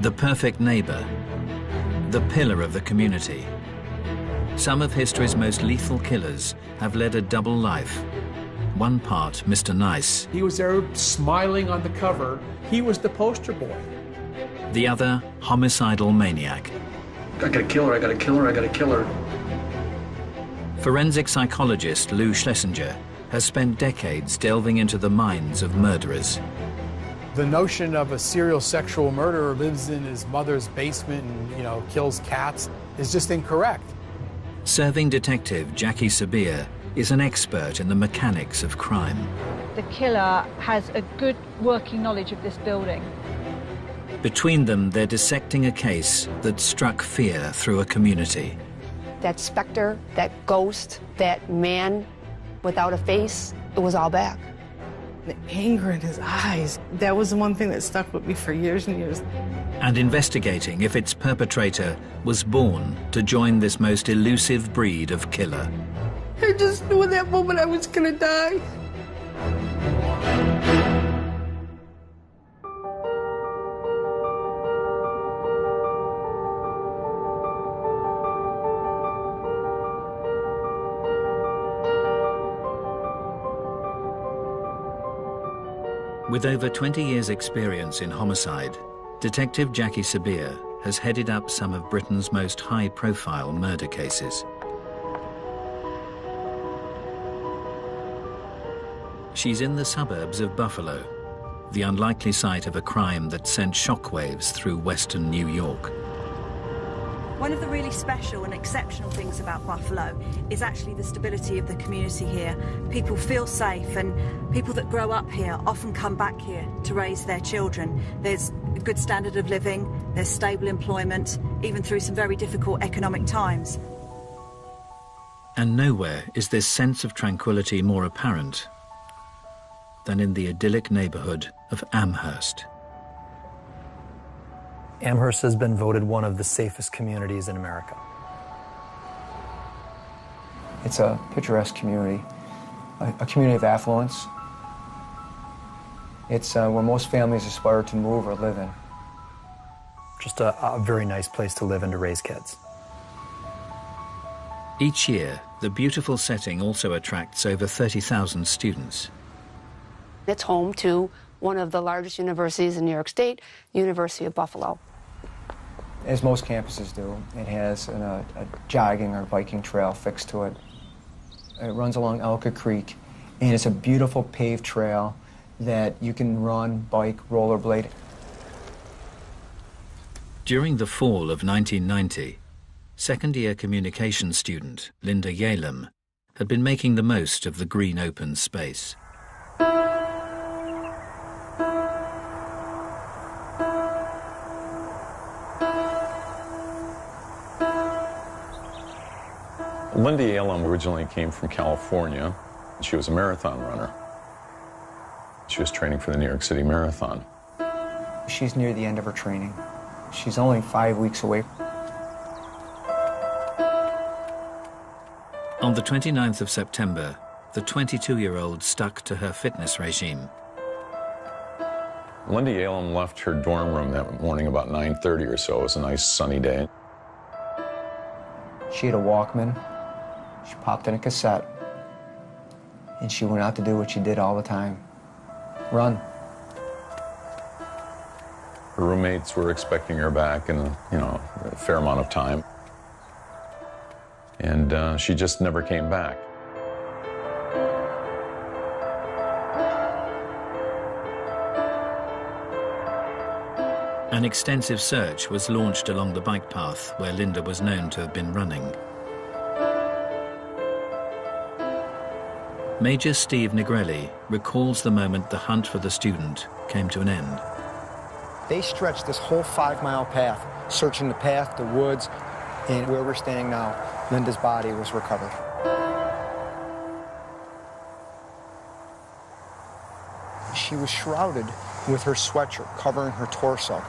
The perfect neighbor, the pillar of the community. Some of history's most lethal killers have led a double life. One part, Mr. Nice. He was there smiling on the cover. He was the poster boy. The other, homicidal maniac. I gotta kill her, I gotta kill her, I gotta kill her. Forensic psychologist Lou Schlesinger has spent decades delving into the minds of murderers. The notion of a serial sexual murderer lives in his mother's basement and, kills cats is just incorrect. Serving detective Jackie Sabir is an expert in the mechanics of crime. The killer has a good working knowledge of this building. Between them, they're dissecting a case that struck fear through a community. That specter, that ghost, that man without a face, it was all back. The anger in his eyes, that was the one thing that stuck with me for years and years. And investigating if its perpetrator was born to join this most elusive breed of killer. I just knew in that moment I was gonna die. With over 20 years' experience in homicide, Detective Jackie Sabir has headed up some of Britain's most high-profile murder cases. She's in the suburbs of Buffalo, the unlikely site of a crime that sent shockwaves through western New York. One of the really special and exceptional things about Buffalo is actually the stability of the community here. People feel safe, and people that grow up here often come back here to raise their children. There's a good standard of living, there's stable employment, even through some very difficult economic times. And nowhere is this sense of tranquility more apparent than in the idyllic neighborhood of Amherst. Amherst has been voted one of the safest communities in America. It's a picturesque community, a community of affluence. It's where most families aspire to move or live in. Just a very nice place to live and to raise kids. Each year, the beautiful setting also attracts over 30,000 students. It's home to one of the largest universities in New York State, University of Buffalo. As most campuses do, it has a jogging or biking trail fixed to it. It runs along Elka Creek, and it's a beautiful paved trail that you can run, bike, rollerblade. During the fall of 1990, second-year communications student Linda Yalem had been making the most of the green open space. Linda Yalem originally came from California. She was a marathon runner. She was training for the New York City Marathon. She's near the end of her training. She's only 5 weeks away. On the 29th of September, the 22-year-old stuck to her fitness regime. Linda Yalem left her dorm room that morning about 9:30 or so. It was a nice sunny day. She had a Walkman. She popped in a cassette, and she went out to do what she did all the time, run. Her roommates were expecting her back in a fair amount of time, and she just never came back. An extensive search was launched along the bike path where Linda was known to have been running. Major Steve Negrelli recalls the moment the hunt for the student came to an end. They stretched this whole 5-mile path, searching the path, the woods, and where we're standing now, Linda's body was recovered. She was shrouded with her sweatshirt covering her torso.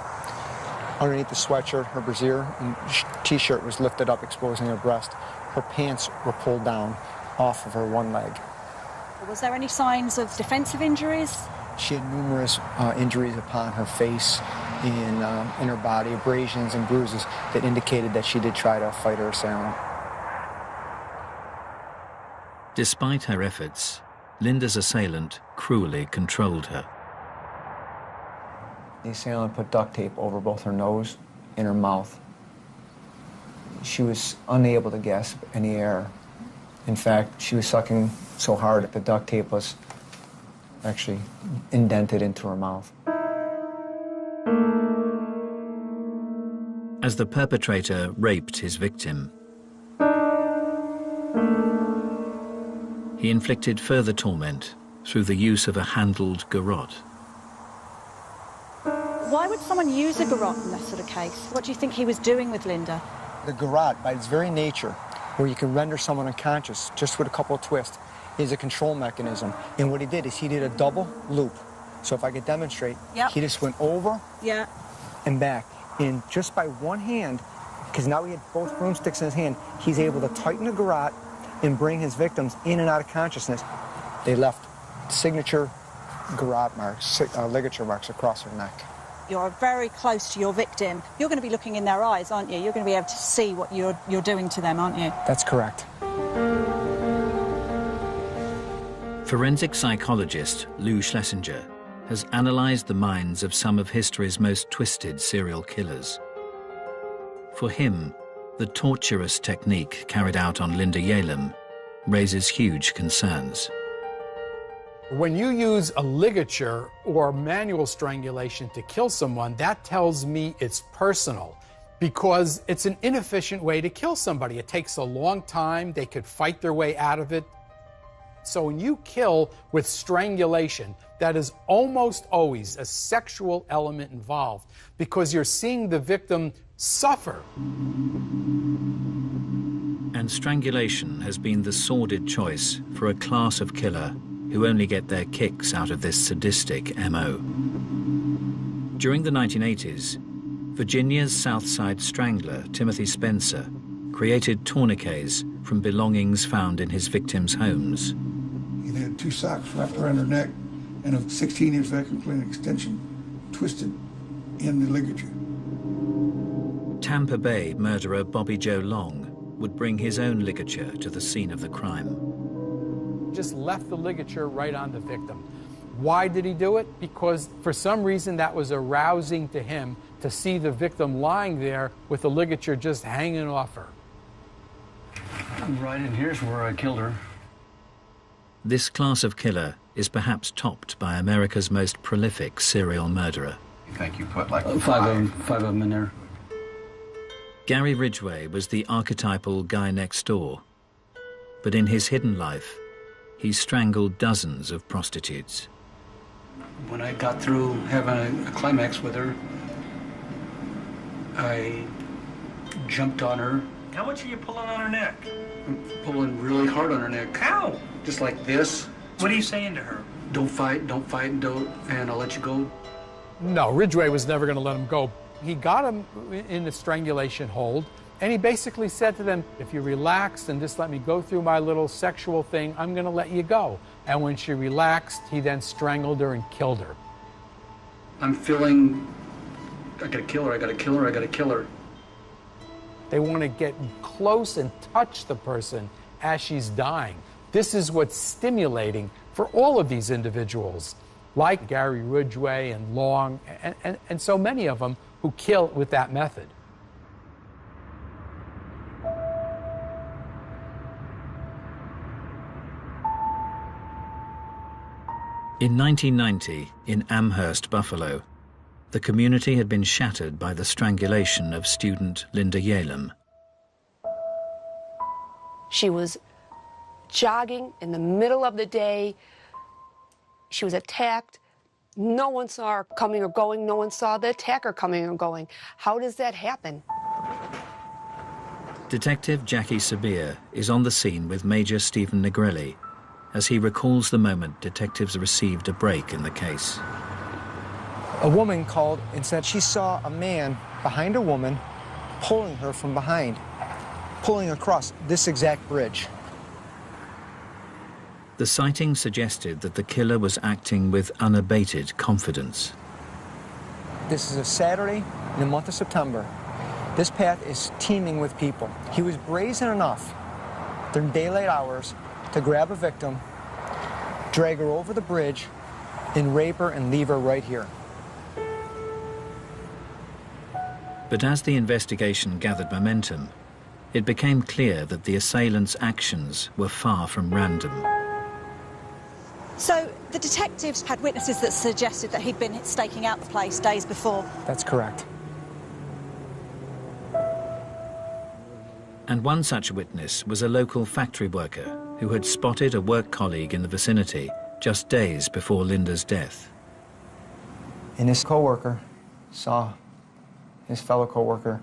Underneath the sweatshirt, her brassiere and t-shirt was lifted up, exposing her breast. Her pants were pulled down off of her one leg. Was there any signs of defensive injuries? She had numerous injuries upon her face, in her body, abrasions and bruises that indicated that she did try to fight her assailant. Despite her efforts, Linda's assailant cruelly controlled her. The assailant put duct tape over both her nose and her mouth. She was unable to gasp any air. In fact, she was sucking so hard that the duct tape was actually indented into her mouth. As the perpetrator raped his victim, he inflicted further torment through the use of a handled garrote. Why would someone use a garrote in that sort of case? What do you think he was doing with Linda? The garrote, by its very nature, where you can render someone unconscious just with a couple of twists, is a control mechanism. And what he did is he did a double loop. So if I could demonstrate, he just went over and back. And just by one hand, because now he had both broomsticks in his hand, he's able to tighten the garrote and bring his victims in and out of consciousness. They left signature garrote marks, ligature marks across her neck. You're very close to your victim. You're going to be looking in their eyes, aren't you? You're going to be able to see what you're doing to them, aren't you? That's correct. Forensic psychologist Lou Schlesinger has analyzed the minds of some of history's most twisted serial killers. For him, the torturous technique carried out on Linda Yalem raises huge concerns. When you use a ligature or manual strangulation to kill someone, that tells me it's personal, because it's an inefficient way to kill somebody. It takes a long time. They could fight their way out of it. So when you kill with strangulation, that is almost always a sexual element involved, because you're seeing the victim suffer. And strangulation has been the sordid choice for a class of killer who only get their kicks out of this sadistic MO. During the 1980s, Virginia's South Side Strangler, Timothy Spencer, created tourniquets from belongings found in his victims' homes. He had 2 socks wrapped around her neck and a 16-inch vacuum cleaner extension twisted in the ligature. Tampa Bay murderer Bobby Joe Long would bring his own ligature to the scene of the crime. Just left the ligature right on the victim. Why did he do it? Because for some reason that was arousing to him to see the victim lying there with the ligature just hanging off her. Right in here's where I killed her. This class of killer is perhaps topped by America's most prolific serial murderer. You think you put like five of them in there. Gary Ridgway was the archetypal guy next door, but in his hidden life, he strangled dozens of prostitutes. When I got through having a climax with her, I jumped on her. How much are you pulling on her neck? I'm pulling really hard on her neck. How? Just like this. What are you saying to her? Don't fight, and I'll let you go. No, Ridgway was never going to let him go. He got him in the strangulation hold, and he basically said to them, if you relax and just let me go through my little sexual thing, I'm going to let you go. And when she relaxed, he then strangled her and killed her. I'm feeling, I gotta kill her, I gotta kill her, I gotta kill her. They want to get close and touch the person as she's dying. This is what's stimulating for all of these individuals, like Gary Ridgway and Long, and so many of them who kill with that method. In 1990, in Amherst, Buffalo, the community had been shattered by the strangulation of student Linda Yalem. She was jogging in the middle of the day. She was attacked. No one saw her coming or going. No one saw the attacker coming or going. How does that happen? Detective Jackie Sabir is on the scene with Major Stephen Negrelli as he recalls the moment detectives received a break in the case. A woman called and said she saw a man behind a woman pulling her from behind, pulling across this exact bridge. The sighting suggested that the killer was acting with unabated confidence. This is a Saturday in the month of September. This path is teeming with people. He was brazen enough during daylight hours to grab a victim, drag her over the bridge, and rape her and leave her right here. But as the investigation gathered momentum, it became clear that the assailants' actions were far from random. So the detectives had witnesses that suggested that he'd been staking out the place days before. That's correct. And one such witness was a local factory worker who had spotted a work colleague in the vicinity just days before Linda's death. And his co-worker saw his fellow co-worker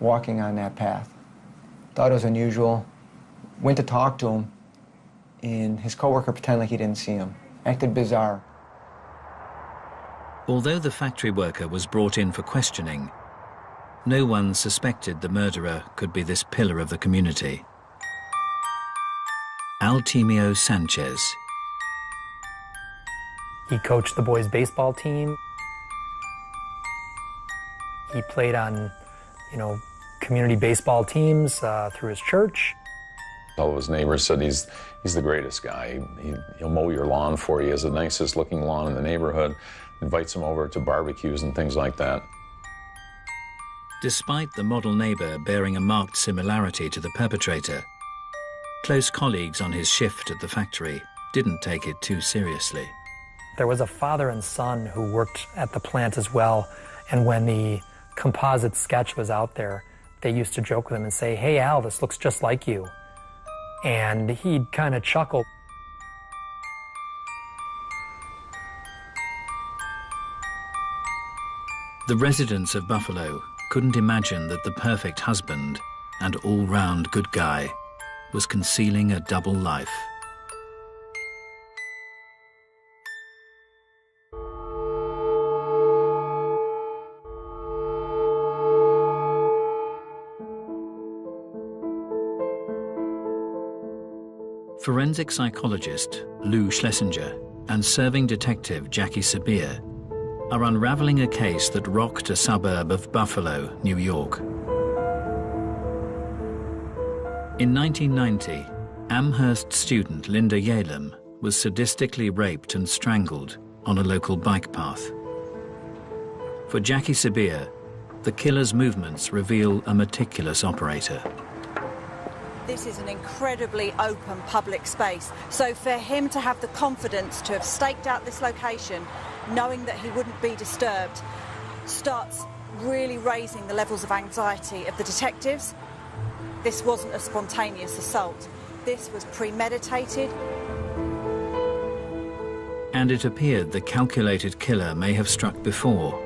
walking on that path. Thought it was unusual, went to talk to him, and his co-worker pretended like he didn't see him. Acted bizarre. Although the factory worker was brought in for questioning, no one suspected the murderer could be this pillar of the community. Altimio Sanchez. He coached the boys' baseball team. He played on, community baseball teams through his church. All of his neighbors said he's the greatest guy. He'll mow your lawn for you. He has the nicest looking lawn in the neighborhood. Invites him over to barbecues and things like that. Despite the model neighbor bearing a marked similarity to the perpetrator, close colleagues on his shift at the factory didn't take it too seriously. There was a father and son who worked at the plant as well, and when the composite sketch was out there, they used to joke with him and say, "Hey Al, this looks just like you." And he'd kind of chuckle. The residents of Buffalo couldn't imagine that the perfect husband and all-round good guy was concealing a double life. Forensic psychologist Lou Schlesinger and serving detective Jackie Sabir are unraveling a case that rocked a suburb of Buffalo, New York. In 1990, Amherst student Linda Yalem was sadistically raped and strangled on a local bike path. For Jackie Sabir, the killer's movements reveal a meticulous operator. This is an incredibly open public space, so for him to have the confidence to have staked out this location, knowing that he wouldn't be disturbed, starts really raising the levels of anxiety of the detectives. This wasn't a spontaneous assault. This was premeditated. And it appeared the calculated killer may have struck before.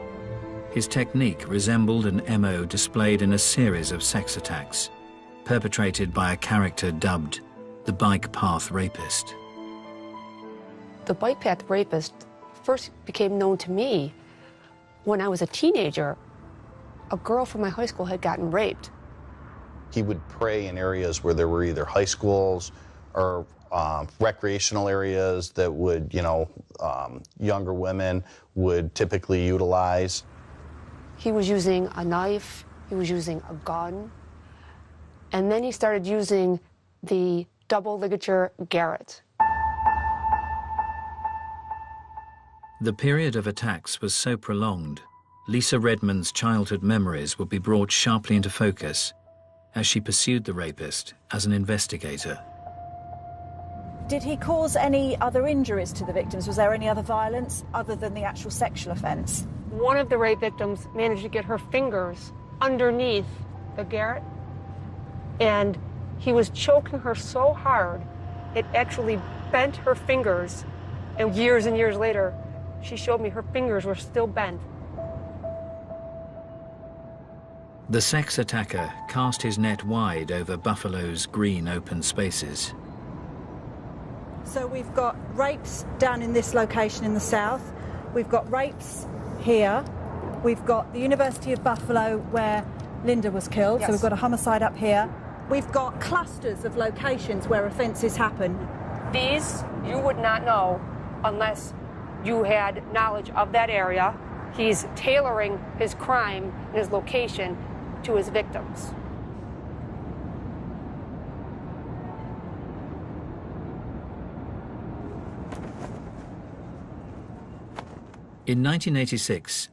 His technique resembled an MO displayed in a series of sex attacks, perpetrated by a character dubbed the Bike Path Rapist. The Bike Path Rapist first became known to me when I was a teenager. A girl from my high school had gotten raped. He would prey in areas where there were either high schools or recreational areas that would, younger women would typically utilize. He was using a knife, he was using a gun, and then he started using the double ligature garrote. The period of attacks was so prolonged, Lisa Redmond's childhood memories would be brought sharply into focus as she pursued the rapist as an investigator. Did he cause any other injuries to the victims? Was there any other violence other than the actual sexual offence? One of the rape victims managed to get her fingers underneath the garrote, and he was choking her so hard it actually bent her fingers, and years later she showed me her fingers were still bent. The sex attacker cast his net wide over Buffalo's green open spaces. So we've got rapes down in this location in the south, we've got rapes here, we've got the University of Buffalo where Linda was killed, so we've got a homicide up here. We've got clusters of locations where offences happen. These you would not know unless you had knowledge of that area. He's tailoring his crime and his location to his victims. In 1986,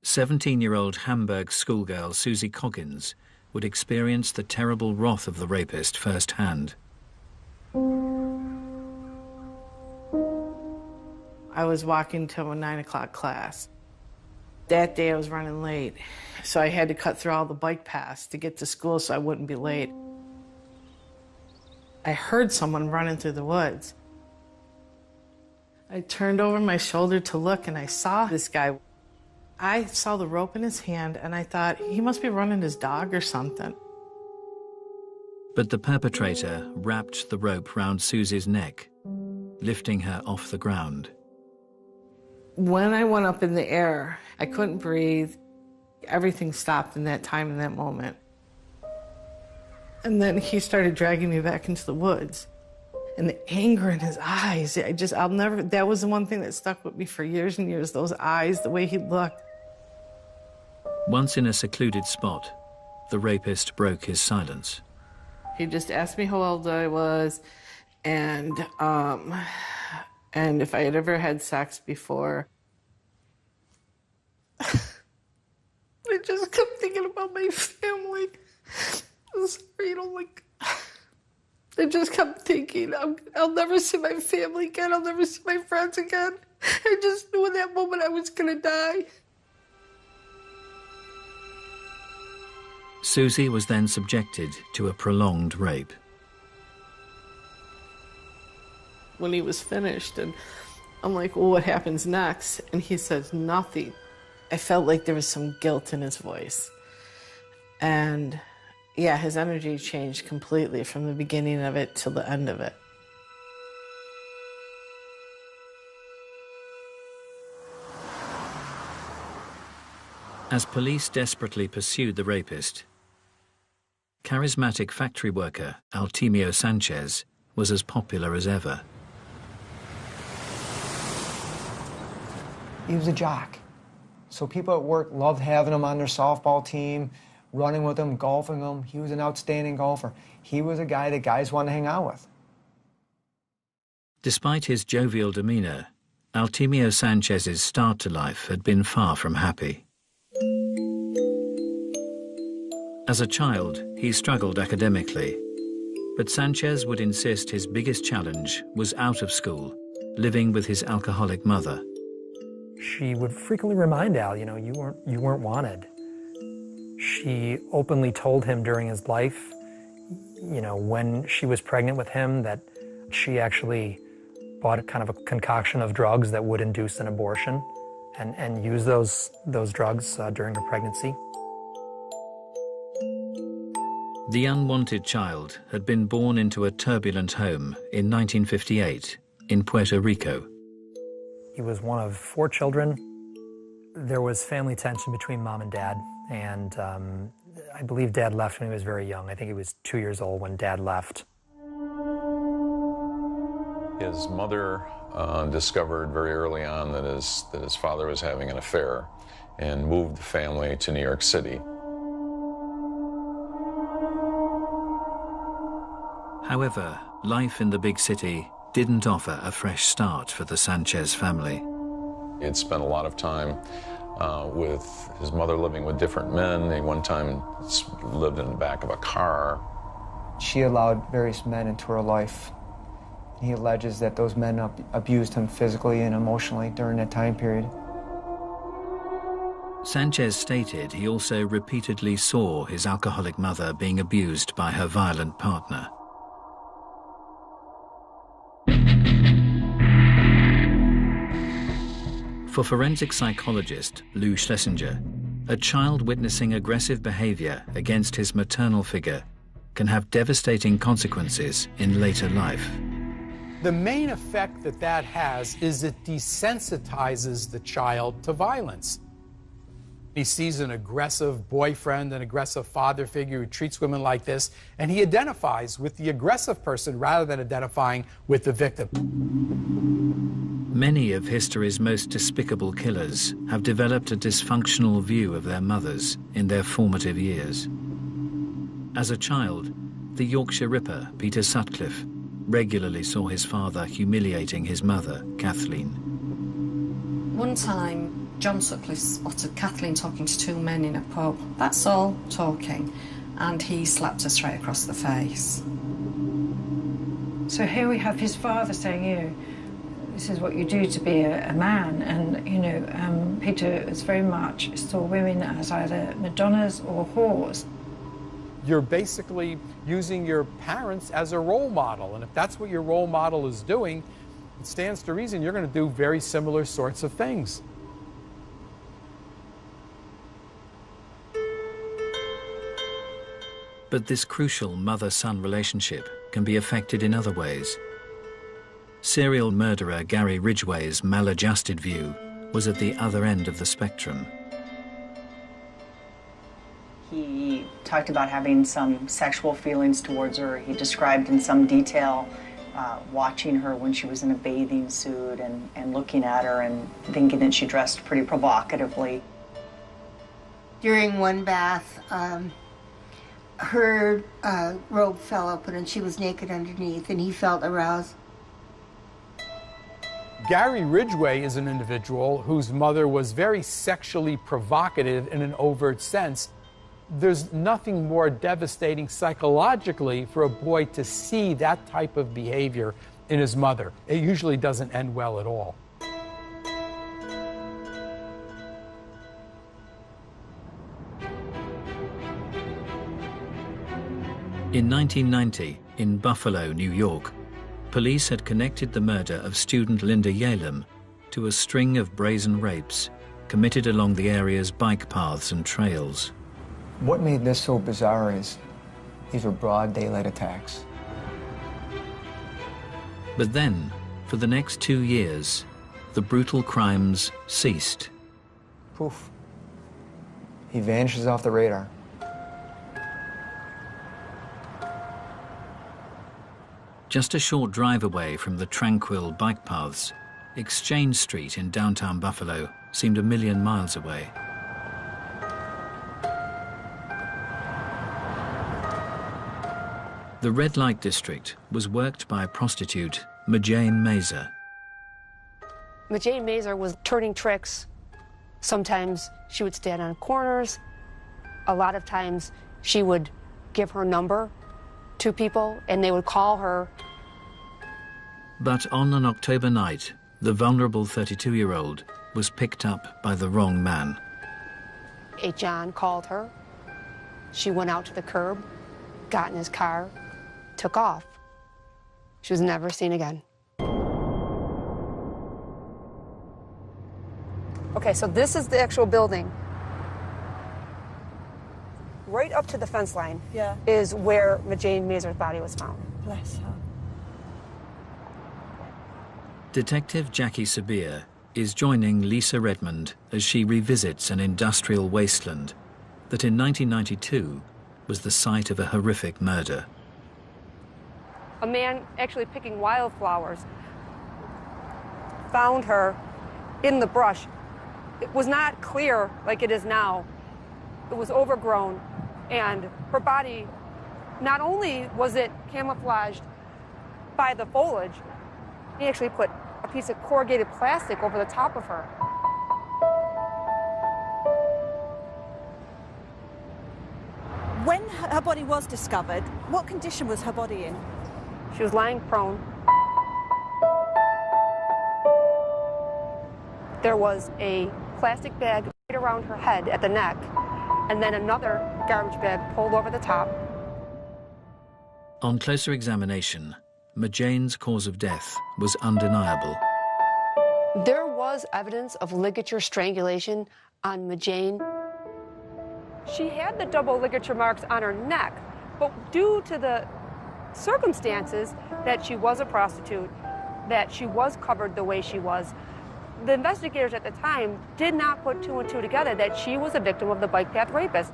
17-year-old Hamburg schoolgirl Susie Coggins would experience the terrible wrath of the rapist firsthand. I was walking to a 9 o'clock class. That day I was running late, so I had to cut through all the bike paths to get to school so I wouldn't be late. I heard someone running through the woods. I turned over my shoulder to look, and I saw this guy. I saw the rope in his hand, and I thought, he must be running his dog or something. But the perpetrator wrapped the rope round Susie's neck, lifting her off the ground. When I went up in the air, I couldn't breathe. Everything stopped in that time, in that moment. And then he started dragging me back into the woods. And the anger in his eyes, that was the one thing that stuck with me for years and years, those eyes, the way he looked. Once in a secluded spot, the rapist broke his silence. He just asked me how old I was and if I had ever had sex before. I just kept thinking about my family. I'm sorry, I just kept thinking, I'll never see my family again. I'll never see my friends again. I just knew in that moment I was going to die. Susie was then subjected to a prolonged rape. When he was finished, and I'm like, well, what happens next? And he says, nothing. I felt like there was some guilt in his voice. And yeah, his energy changed completely from the beginning of it till the end of it. As police desperately pursued the rapist, charismatic factory worker Altemio Sanchez was as popular as ever. He was a jock. So people at work loved having him on their softball team, running with him, golfing him. He was an outstanding golfer. He was a guy that guys wanted to hang out with. Despite his jovial demeanor, Altemio Sanchez's start to life had been far from happy. As a child, he struggled academically, but Sanchez would insist his biggest challenge was out of school, living with his alcoholic mother. She would frequently remind Al, you weren't wanted. She openly told him during his life, when she was pregnant with him, that she actually bought kind of a concoction of drugs that would induce an abortion and use those drugs during her pregnancy. The unwanted child had been born into a turbulent home in 1958 in Puerto Rico. He was one of 4 children. There was family tension between mom and dad, and I believe dad left when he was very young. I think he was 2 years old when dad left. His mother discovered very early on that his father was having an affair and moved the family to New York City. However, life in the big city didn't offer a fresh start for the Sanchez family. He had spent a lot of time with his mother living with different men. He one time lived in the back of a car. She allowed various men into her life. He alleges that those men abused him physically and emotionally during that time period. Sanchez stated he also repeatedly saw his alcoholic mother being abused by her violent partner. For forensic psychologist Lou Schlesinger, a child witnessing aggressive behavior against his maternal figure can have devastating consequences in later life. The main effect that has is it desensitizes the child to violence. He sees an aggressive boyfriend, an aggressive father figure who treats women like this, and he identifies with the aggressive person rather than identifying with the victim. Many of history's most despicable killers have developed a dysfunctional view of their mothers in their formative years. As a child, the Yorkshire Ripper, Peter Sutcliffe, regularly saw his father humiliating his mother, Kathleen. One time, John Sutcliffe spotted Kathleen talking to two men in a pub. That's all, talking. And he slapped her straight across the face. So here we have his father saying, you know, this is what you do to be a man. And, you know, Peter was very much saw women as either Madonnas or whores. You're basically using your parents as a role model. And if that's what your role model is doing, it stands to reason you're going to do very similar sorts of things. But this crucial mother-son relationship can be affected in other ways. Serial murderer Gary Ridgway's maladjusted view was at the other end of the spectrum. He talked about having some sexual feelings towards her. He described in some detail watching her when she was in a bathing suit and looking at her and thinking that she dressed pretty provocatively. During one bath, her robe fell open and she was naked underneath, and he felt aroused. Gary Ridgway is an individual whose mother was very sexually provocative in an overt sense. There's nothing more devastating psychologically for a boy to see that type of behavior in his mother. It usually doesn't end well at all. In 1990, in Buffalo, New York, police had connected the murder of student Linda Yalem to a string of brazen rapes committed along the area's bike paths and trails. What made this so bizarre is these were broad daylight attacks. But then, for the next 2 years, the brutal crimes ceased. Poof. He vanishes off the radar. Just a short drive away from the tranquil bike paths, Exchange Street in downtown Buffalo seemed a million miles away. The red light district was worked by a prostitute, Majane Mazer. Majane Mazer was turning tricks. Sometimes she would stand on corners. A lot of times she would give her number to people and they would call her. But on an October night, the vulnerable 32-year-old was picked up by the wrong man. A John called her. She went out to the curb, got in his car, took off. She was never seen again. Okay, so this is the actual building. Right up to the fence line is where Majane Mazer's body was found. Bless her. Detective Jackie Sabir is joining Lisa Redmond as she revisits an industrial wasteland that in 1992 was the site of a horrific murder. A man actually picking wildflowers found her in the brush. It was not clear like it is now. It was overgrown, and her body, not only was it camouflaged by the foliage, he actually put a piece of corrugated plastic over the top of her. When her body was discovered, what condition was her body in? She was lying prone. There was a plastic bag right around her head at the neck, and then another garbage bag pulled over the top. On closer examination, Majane's cause of death was undeniable. There was evidence of ligature strangulation on Majane. She had the double ligature marks on her neck, but due to the circumstances that she was a prostitute, that she was covered the way she was, the investigators at the time did not put two and two together that she was a victim of the bike path rapist.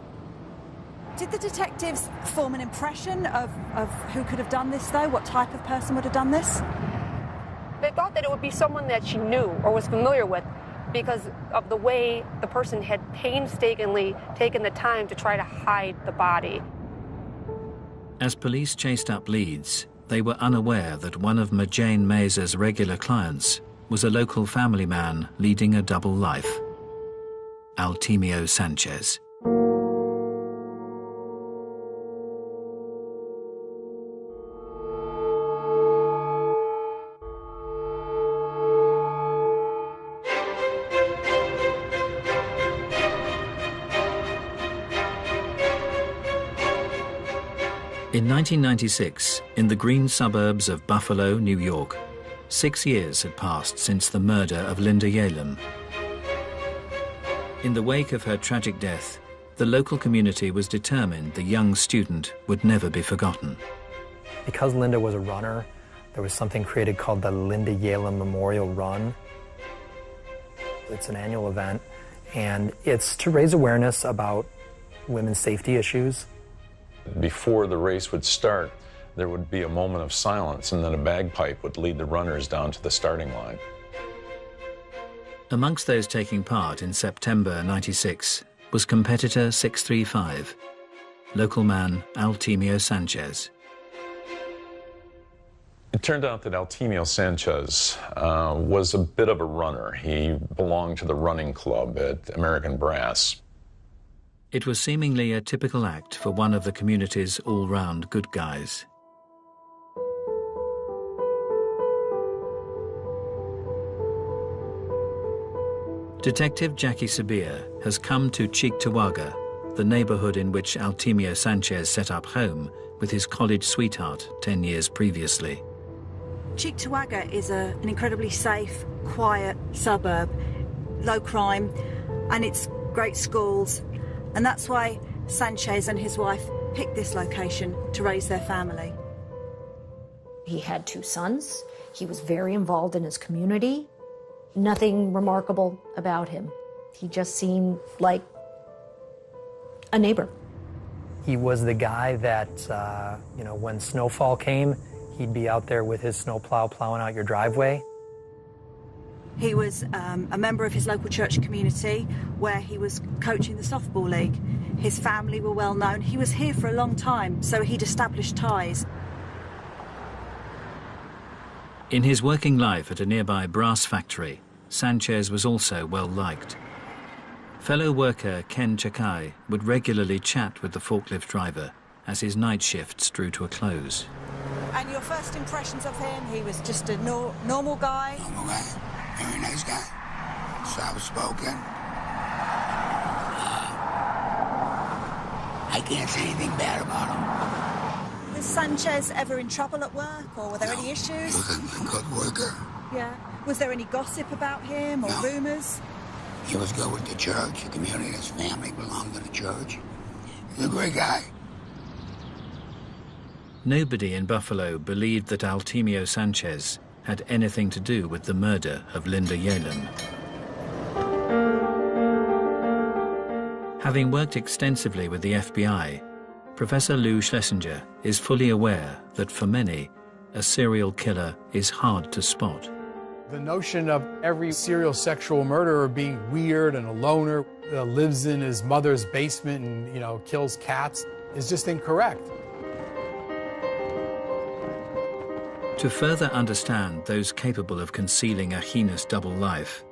Did the detectives form an impression of who could have done this, though? What type of person would have done this? They thought that it would be someone that she knew or was familiar with because of the way the person had painstakingly taken the time to try to hide the body. As police chased up leads, they were unaware that one of Majane Meza's regular clients was a local family man leading a double life, Altemio Sanchez. In 1996, in the green suburbs of Buffalo, New York, 6 years had passed since the murder of Linda Yalem. In the wake of her tragic death, the local community was determined the young student would never be forgotten. Because Linda was a runner, there was something created called the Linda Yalem Memorial Run. It's an annual event, and it's to raise awareness about women's safety issues. Before the race would start, there would be a moment of silence, and then a bagpipe would lead the runners down to the starting line. Amongst those taking part in September '96 was competitor 635, local man Altemio Sanchez. It turned out that Altemio Sanchez was a bit of a runner. He belonged to the running club at American Brass. It was seemingly a typical act for one of the community's all-round good guys. Detective Jackie Sabir has come to Cheektowaga, the neighborhood in which Altemio Sanchez set up home with his college sweetheart 10 years previously. Cheektowaga is an incredibly safe, quiet suburb, low crime, and it's great schools. And that's why Sanchez and his wife picked this location to raise their family. He had 2 sons. He was very involved in his community. Nothing remarkable about him. He just seemed like a neighbor. He was the guy that, when snowfall came, he'd be out there with his snowplow plowing out your driveway. He was a member of his local church community where he was coaching the softball league. His family were well known. He was here for a long time, so he'd established ties. In his working life at a nearby brass factory, Sanchez was also well liked. Fellow worker Ken Chakai would regularly chat with the forklift driver as his night shifts drew to a close. And your first impressions of him? He was just a normal guy? Normal guy. Very nice guy. Soft-spoken. I can't say anything bad about him. Was Sanchez ever in trouble at work, or were there any issues? He was a good worker. Yeah. Was there any gossip about him, or rumours? He was good with the church. The community, his family belonged to the church. He's a great guy. Nobody in Buffalo believed that Altemio Sanchez had anything to do with the murder of Linda Yalem. Having worked extensively with the FBI, Professor Lou Schlesinger is fully aware that for many, a serial killer is hard to spot. The notion of every serial sexual murderer being weird and a loner, lives in his mother's basement and, kills cats is just incorrect. To further understand those capable of concealing a heinous double life,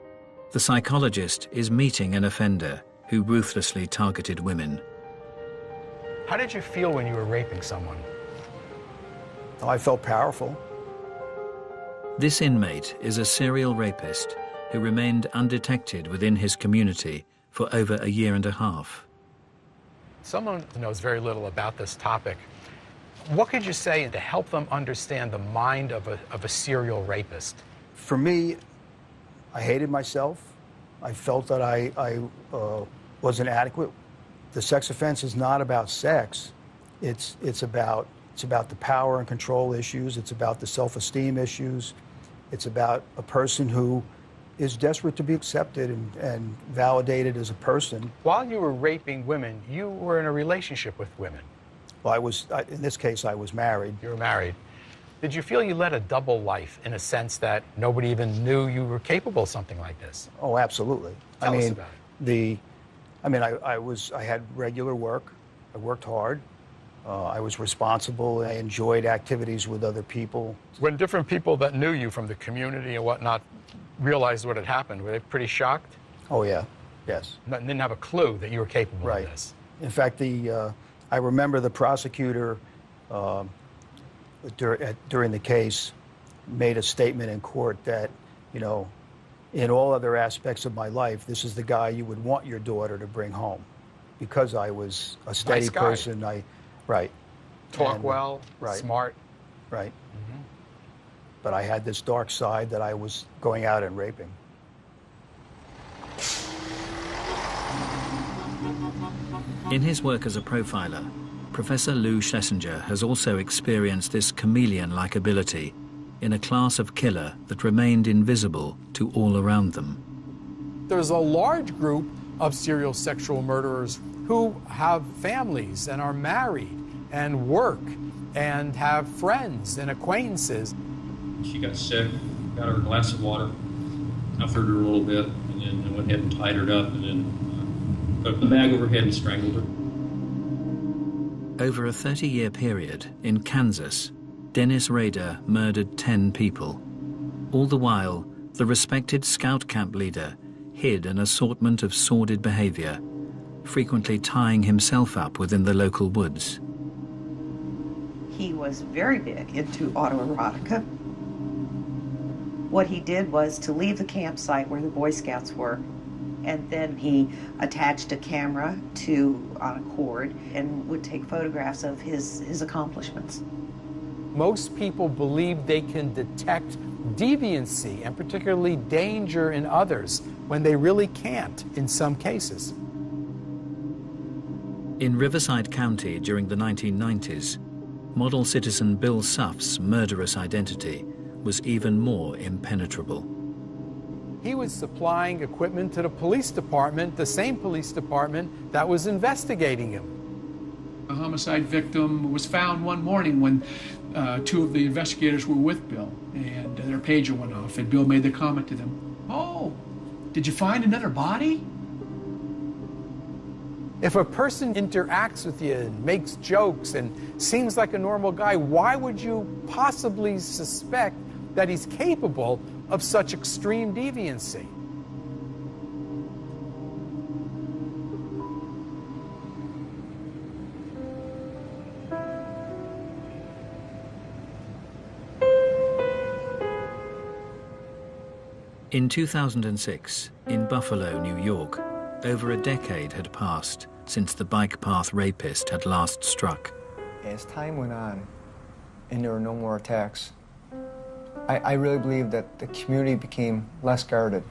the psychologist is meeting an offender who ruthlessly targeted women. How did you feel when you were raping someone? I felt powerful. This inmate is a serial rapist who remained undetected within his community for over a year and a half. Someone knows very little about this topic. What could you say to help them understand the mind of a serial rapist? For me, I hated myself. I felt that I wasn't adequate. The sex offense is not about sex. It's about the power and control issues. It's about the self-esteem issues. It's about a person who is desperate to be accepted and validated as a person. While you were raping women, you were in a relationship with women. Well, in this case, I was married. You were married. Did you feel you led a double life in a sense that nobody even knew you were capable of something like this? Oh, absolutely. Tell us about it. I had regular work. I worked hard. I was responsible. I enjoyed activities with other people. When different people that knew you from the community and whatnot realized what had happened, were they pretty shocked? Oh, yeah. Yes. Didn't have a clue that you were capable of this. In fact, I remember the prosecutor during the case made a statement in court that, you know, in all other aspects of my life, this is the guy you would want your daughter to bring home, because I was a steady Nice guy. person. Right. Talk And, well, smart. Right. But I had this dark side that I was going out and raping. In his work as a profiler, Professor Lou Schlesinger has also experienced this chameleon-like ability in a class of killer that remained invisible to all around them. There's a large group of serial sexual murderers who have families and are married and work and have friends and acquaintances. She got sick, got her a glass of water, comforted her a little bit, and then went ahead and tied her up, and then put the bag over her head and strangled her. Over a 30-year period in Kansas, Dennis Rader murdered 10 people. All the while, the respected scout camp leader hid an assortment of sordid behavior, frequently tying himself up within the local woods. He was very big into autoerotica. What he did was to leave the campsite where the Boy Scouts were, and then he attached a camera on a cord and would take photographs of his accomplishments. Most people believe they can detect deviancy and particularly danger in others when they really can't in some cases. In Riverside County during the 1990s, model citizen Bill Suff's murderous identity was even more impenetrable. He was supplying equipment to the police department, the same police department that was investigating him. A homicide victim was found one morning when two of the investigators were with Bill, and their pager went off, and Bill made the comment to them, "Oh, did you find another body?" If a person interacts with you and makes jokes and seems like a normal guy, why would you possibly suspect that he's capable of such extreme deviancy? In 2006, in Buffalo, New York, over a decade had passed since the bike path rapist had last struck. As time went on and there were no more attacks, I really believe that the community became less guarded.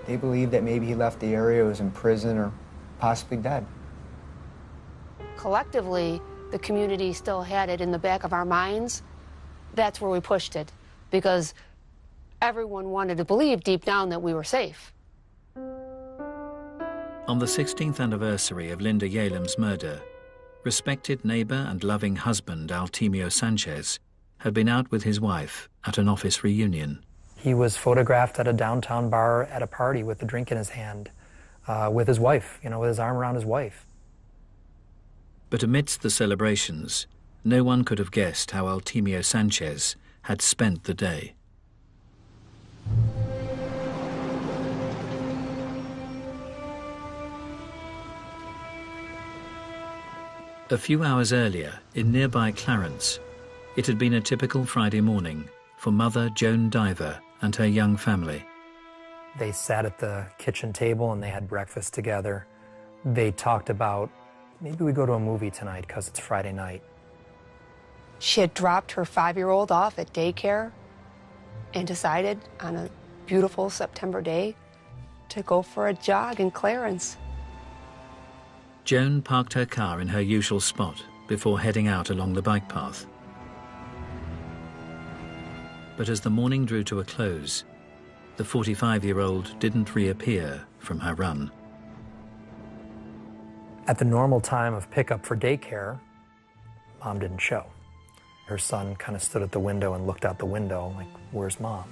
They believed that maybe he left the area, was in prison, or possibly dead. Collectively, the community still had it in the back of our minds. That's where we pushed it, because everyone wanted to believe deep down that we were safe. On the 16th anniversary of Linda Yalem's murder, respected neighbor and loving husband Altemio Sanchez had been out with his wife at an office reunion. He was photographed at a downtown bar at a party with a drink in his hand, with his wife, with his arm around his wife. But amidst the celebrations, no one could have guessed how Altemio Sanchez had spent the day. A few hours earlier, in nearby Clarence, it had been a typical Friday morning for mother Joan Diver and her young family. They sat at the kitchen table and they had breakfast together. They talked about, maybe we go to a movie tonight because it's Friday night. She had dropped her 5-year-old off at daycare and decided on a beautiful September day to go for a jog in Clarence. Joan parked her car in her usual spot before heading out along the bike path. But as the morning drew to a close, the 45-year-old didn't reappear from her run. At the normal time of pickup for daycare, Mom didn't show. Her son kind of stood at the window and looked out the window like, where's Mom?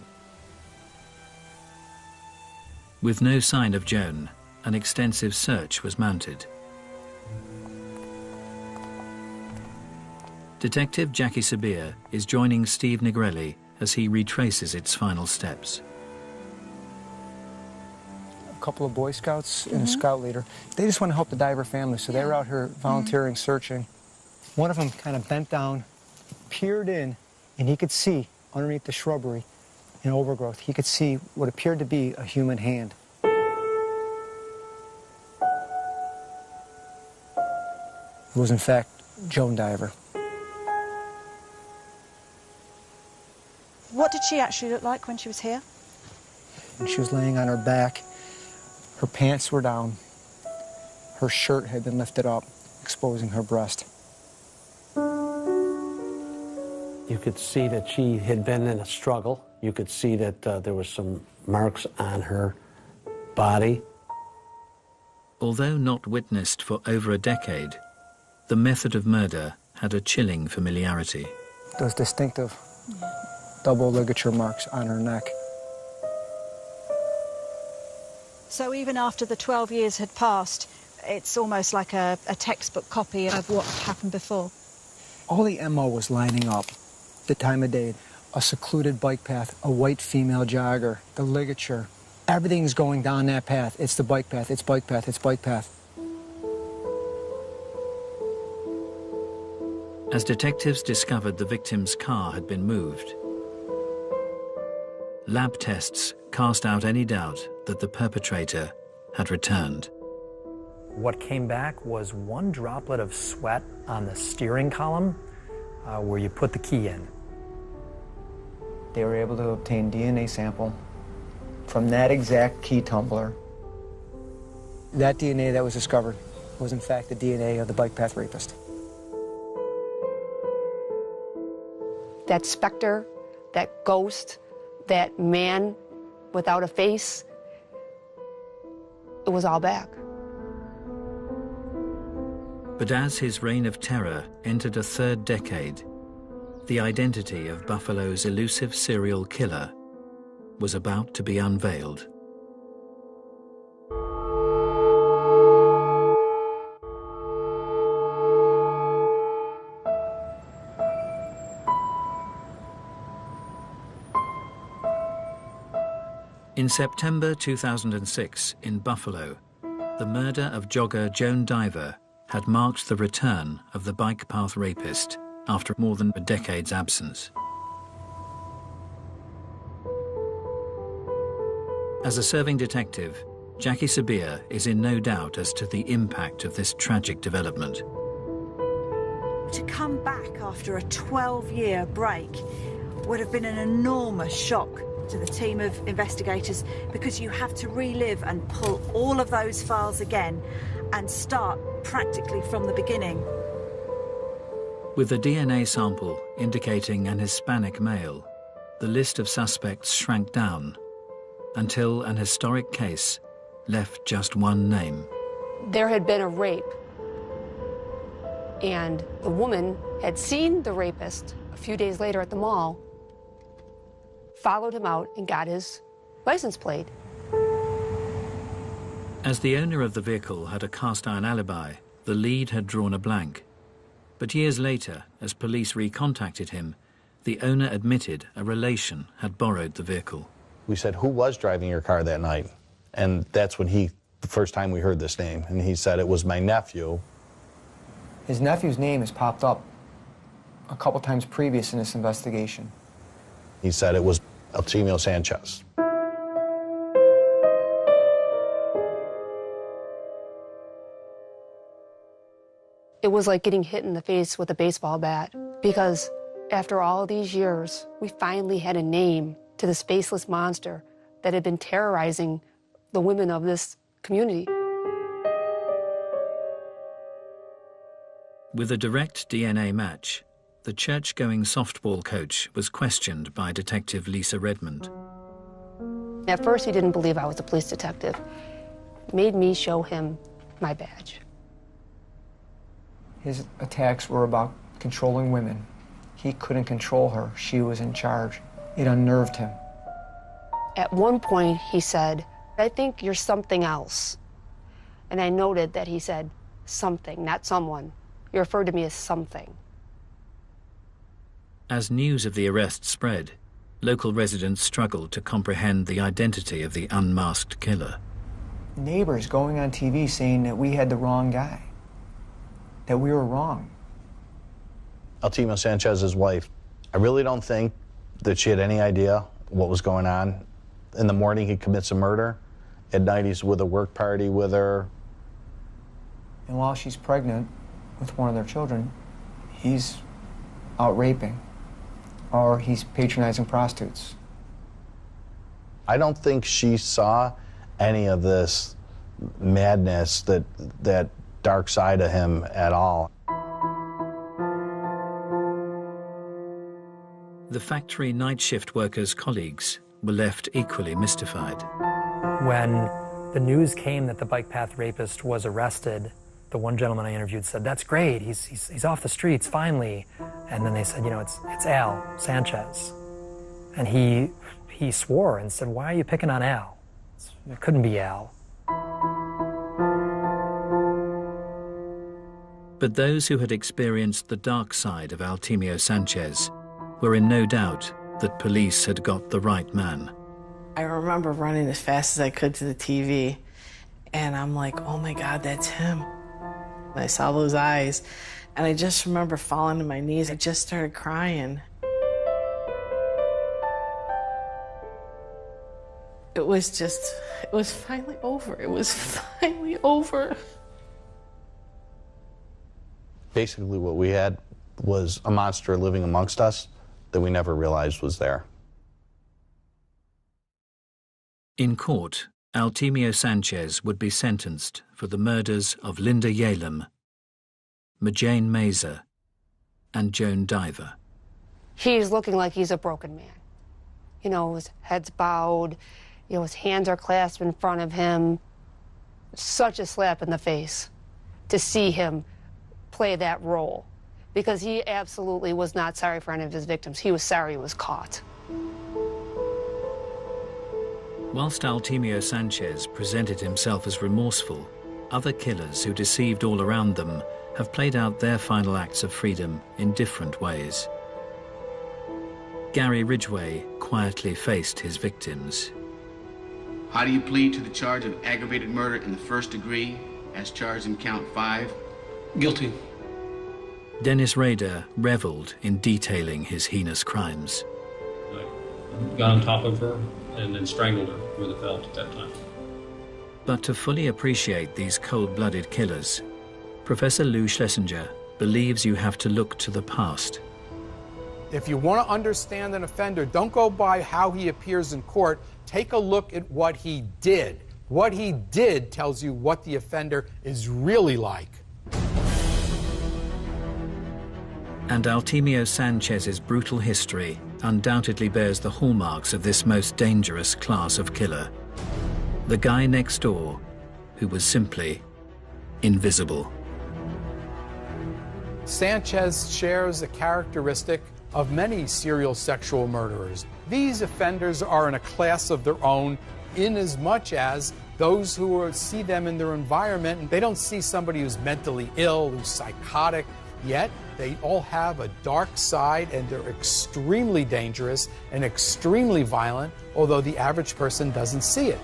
With no sign of Joan, an extensive search was mounted. Detective Jackie Sabir is joining Steve Negrelli as he retraces its final steps. A couple of Boy Scouts and a scout leader. They just want to help the diver family, so they were out here volunteering, searching. One of them kind of bent down, peered in, and he could see underneath the shrubbery and overgrowth, he could see what appeared to be a human hand. It was in fact Joan Diver. What did she actually look like when she was here? And she was laying on her back. Her pants were down. Her shirt had been lifted up, exposing her breast. You could see that she had been in a struggle. You could see that there was some marks on her body. Although not witnessed for over a decade, the method of murder had a chilling familiarity. Those distinctive double ligature marks on her neck. So even after the 12 years had passed, it's almost like a textbook copy of what happened before. All the MO was lining up. The time of day, a secluded bike path, a white female jogger, the ligature. Everything's going down that path. It's the bike path, it's bike path, it's bike path. As detectives discovered the victim's car had been moved, lab tests cast out any doubt that the perpetrator had returned. What came back was one droplet of sweat on the steering column where you put the key in. They were able to obtain DNA sample from that exact key tumbler. That DNA that was discovered was in fact the DNA of the bike path rapist. That specter, that ghost, that man without a face, it was all back. But as his reign of terror entered a third decade, the identity of Buffalo's elusive serial killer was about to be unveiled. In September 2006, in Buffalo, the murder of jogger Joan Diver had marked the return of the bike path rapist after more than a decade's absence. As a serving detective, Jackie Sabir is in no doubt as to the impact of this tragic development. To come back after a 12-year break would have been an enormous shock to the team of investigators, because you have to relive and pull all of those files again and start practically from the beginning. With a DNA sample indicating an Hispanic male, the list of suspects shrank down until an historic case left just one name. There had been a rape, and the woman had seen the rapist a few days later at the mall, followed him out and got his license plate. As the owner of the vehicle had a cast-iron alibi, the lead had drawn a blank. But years later, as police recontacted him, the owner admitted a relation had borrowed the vehicle. We said, who was driving your car that night? And that's when the first time we heard this name, and he said it was my nephew. His nephew's name has popped up a couple times previous in this investigation. He said it was Elcimio Sanchez. It was like getting hit in the face with a baseball bat, because after all these years, we finally had a name to this faceless monster that had been terrorizing the women of this community. With a direct DNA match, the church-going softball coach was questioned by Detective Lisa Redmond. At first, he didn't believe I was a police detective. It made me show him my badge. His attacks were about controlling women He couldn't control her. She was in charge. It unnerved him. At one point, he said, "I think you're something else." And I noted that he said something, not someone. He referred to me as something. As news of the arrest spread, local residents struggled to comprehend the identity of the unmasked killer. Neighbors going on TV saying that we had the wrong guy, that we were wrong. Altimio Sanchez's wife, I really don't think that she had any idea what was going on. In the morning, he commits a murder. At night, he's with a work party with her. And while she's pregnant with one of their children, he's out raping, or he's patronizing prostitutes. I don't think she saw any of this madness, that dark side of him at all. The factory night shift workers' colleagues were left equally mystified. When the news came that the bike path rapist was arrested, the one gentleman I interviewed said, "That's great, he's off the streets, finally." And then they said, "You know, it's Al Sanchez." And he swore and said, "Why are you picking on Al? It couldn't be Al." But those who had experienced the dark side of Altimio Sanchez were in no doubt that police had got the right man. I remember running as fast as I could to the TV, and I'm like, "Oh my God, that's him." And I saw those eyes, and I just remember falling to my knees. I just started crying. It was finally over. It was finally over. Basically, what we had was a monster living amongst us that we never realized was there. In court, Altimio Sanchez would be sentenced for the murders of Linda Yalem, Majane Mazer, and Joan Diver. He's looking like he's a broken man. You know, his head's bowed, you know, his hands are clasped in front of him. Such a slap in the face to see him play that role, because he absolutely was not sorry for any of his victims. He was sorry he was caught. Whilst Altimio Sanchez presented himself as remorseful, other killers who deceived all around them have played out their final acts of freedom in different ways. Gary Ridgway quietly faced his victims. How do you plead to the charge of aggravated murder in the first degree, as charged in count 5? Guilty. Dennis Rader reveled in detailing his heinous crimes. I got on top of her and then strangled her with a belt at that time. But to fully appreciate these cold-blooded killers, Professor Lou Schlesinger believes you have to look to the past. If you want to understand an offender, don't go by how he appears in court. Take a look at what he did. What he did tells you what the offender is really like. And Altimio Sanchez's brutal history undoubtedly bears the hallmarks of this most dangerous class of killer. The guy next door who was simply invisible. Sanchez shares a characteristic of many serial sexual murderers. These offenders are in a class of their own, inasmuch as those who see them in their environment, they don't see somebody who's mentally ill, who's psychotic, yet they all have a dark side and they're extremely dangerous and extremely violent, although the average person doesn't see it.